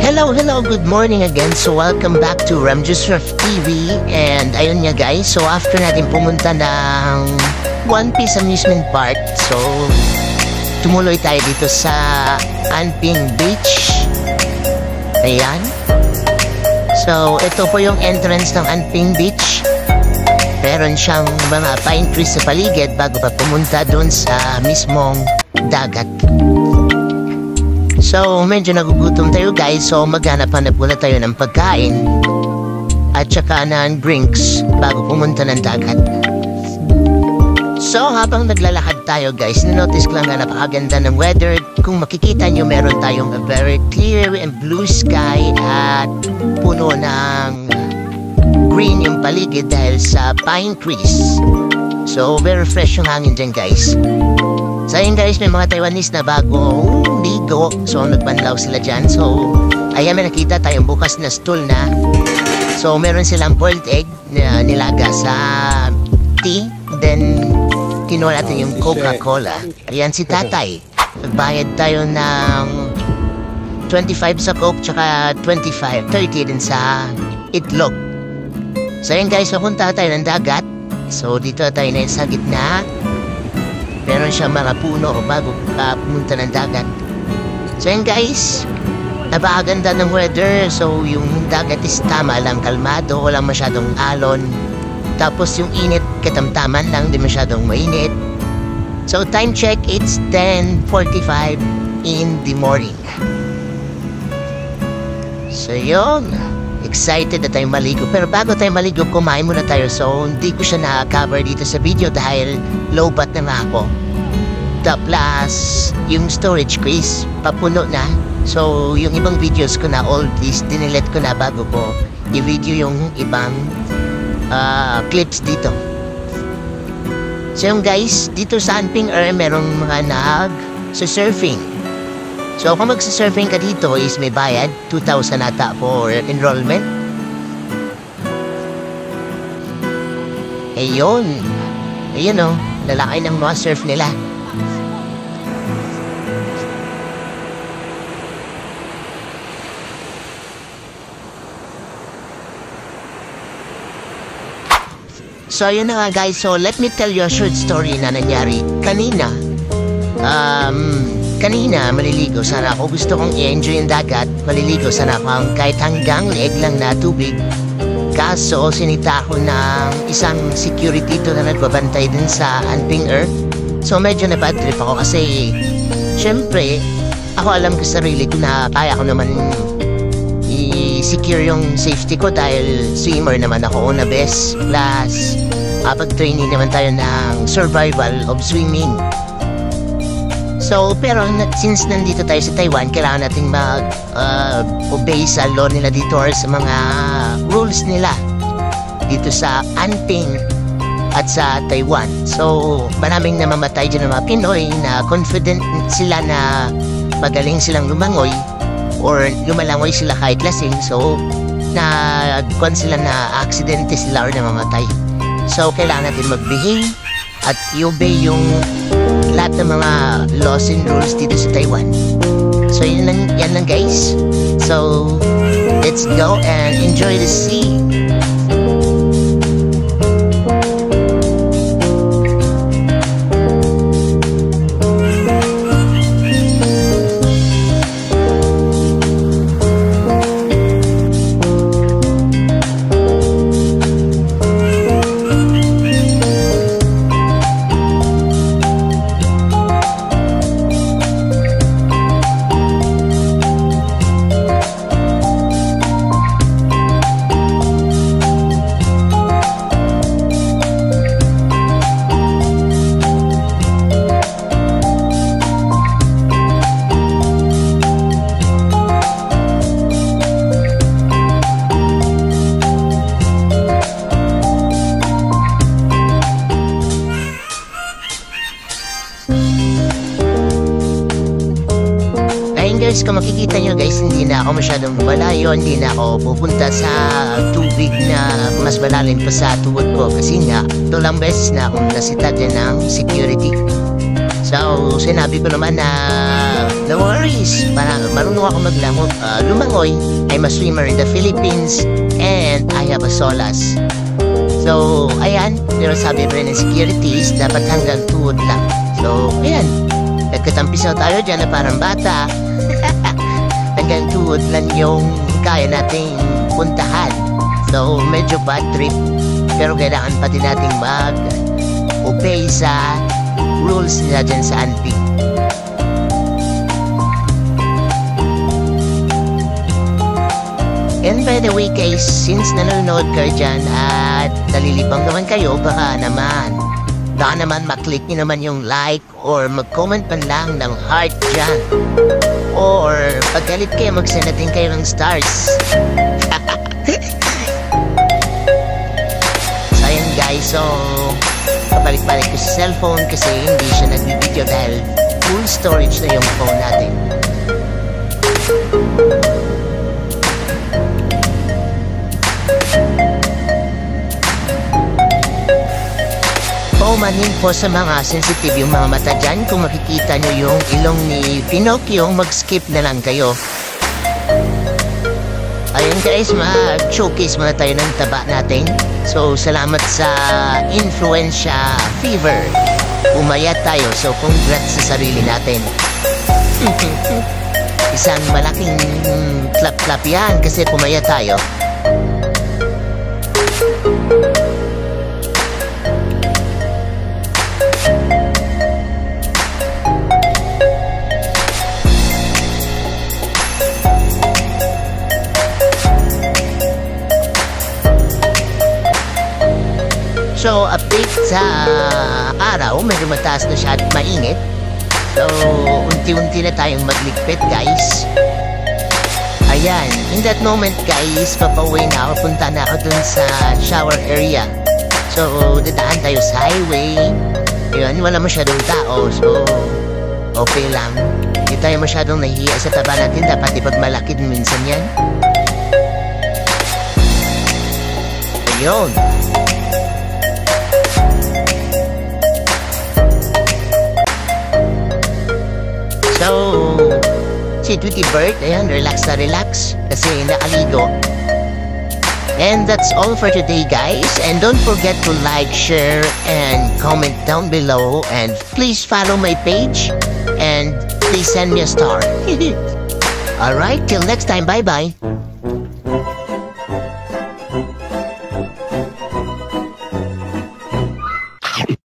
Hello, good morning again. So welcome back to Ramjusraf TV. And ayun nga guys, so after natin pumunta ng One Piece Amusement Park, so tumuloy tayo dito sa Anping Beach. Ayan. So ito po yung entrance ng Anping Beach. Meron siyang mga pine trees sa paligid bago pa pumunta dun sa mismong dagat. So, medyo nagugutom tayo guys, so maghanap-hanap muna tayo ng pagkain at saka ng drinks bago pumunta ng dagat. So, habang naglalakad tayo guys, ninotice ko lang na napakaganda ng weather. Kung makikita nyo, meron tayong a very clear and blue sky at puno ng green yung paligid dahil sa pine trees. So, very fresh yung hangin dyan guys. So ayun guys, may mga Taiwanese na bagong ligo. So nagbanlaw sila dyan. So ayan, may nakita tayong bukas na stool na. So meron silang boiled egg na nilaga sa tea. Then kinuha natin yung Coca-Cola. Ayan si tatay. Nagbayad tayo ng 25 sa Coke tsaka 30 din sa itlog. So ayan guys, papunta tayo ng dagat. So dito tayo na sa gitna. Meron siyang mga puno bago pumunta ng dagat. So yun guys, napakaganda ng weather. So yung dagat is tama lang, kalmado, walang masyadong alon. Tapos yung init, katamtaman lang, di masyadong mainit. So time check, it's 10:45 in the morning. So yun, excited na tayong maligo. Pero bago tayo maligo, kumain muna tayo. So hindi ko siya na-cover dito sa video dahil low bat na nga ako. Plus, yung storage ko is papuno na. So yung ibang videos ko na, all these, dinilet ko na bago ko i-video yung ibang clips dito. So yung guys, dito sa Anping merong mga nag-surfing. So kung mag-surfing ka dito is may bayad, 2,000 ata for enrollment. Ayun o, lalaki ng mga surf nila. So ayun na nga guys, so let me tell you a short story na nangyari kanina. Kanina, maliligo sana ako. Gusto kong i-enjoy yung dagat. Maliligo sana ako kahit hanggang leeg lang na tubig. Kaso, sinita ako ng isang security to na nagbabantay din sa Anping Earth. So, medyo na bad trip ako kasi, syempre, ako alam ko sarili ko na kaya ko naman i-secure yung safety ko dahil swimmer naman ako una best. Plus, pag-training naman tayo ng survival of swimming. So, pero since nandito tayo sa Taiwan, kailangan natin mag-obey sa law nila dito or sa mga rules nila dito sa Anping at sa Taiwan. So, maraming namamatay dyan ng mga Pinoy na confident sila na magaling silang lumangoy or lumalangoy sila kahit lasing. So, nagkuhan sila na aksidente sila or namamatay. So, kailangan natin mag-behave at i-obey yung lahat ng mga laws and rules dito sa Taiwan. So yan lang guys. So let's go and enjoy the sea. Guys, kung makikita nyo guys, hindi na ako masyadong malayo, hindi na ako pupunta sa tubig na mas malalim pa sa tuhod ko kasi nga, ito lang beses na akong nasita din ng security. So, sinabi ko naman na No worries. Marunong ako lumangoy. I'm a swimmer in the Philippines and I have a SOLAS. So, ayan. Pero sabi rin ng securities, dapat hanggang tuhod lang. So, ayan. Nagkatampisaw tayo dyan na parang bata. Hanggang tuhod lang yung kaya nating puntahan. So, medyo bad trip. Pero kailangan pa din nating mag-obey sa rules nila dyan sa Antique. And by the way guys, since nanonood kayo dyan at nalilibang naman kayo, baka naman maklik nyo naman yung like or mag-comment man lang ng heart dyan. Or paggalit kayo, mag-send natin kayo ng stars. So ayan guys, so kapalik-balik ko sa cellphone kasi hindi siya nag-video dahil full storage na yung phone natin. Paumanin po sa mga sensitive yung mga mata dyan. Kung makikita nyo yung ilong ni Pinocchio, mag-skip na lang kayo. Ayun guys, mag-showcase muna tayo ng taba natin. So, salamat sa influensya fever. Umayat tayo, so congrats sa sarili natin. Isang malaking clap-clap yan kasi pumayat tayo. So, update sa araw, medyo mataas na siya at mainit. So, unti-unti na tayong magligpit, guys. Ayan, in that moment, guys, papauwi na ako, punta na ako dun sa shower area. So, dadaan tayo sa highway. Ayan, wala masyadong tao, so, okay lang. Hindi tayo masyadong nahihiya sa taba natin, dapat ipagmalakid minsan yan. Ayun. So, si Tweety Bird, ayan, relax na relax kasi nakaligo. And that's all for today, guys. And don't forget to like, share, and comment down below. And please follow my page. And please send me a star. Alright, till next time, bye-bye.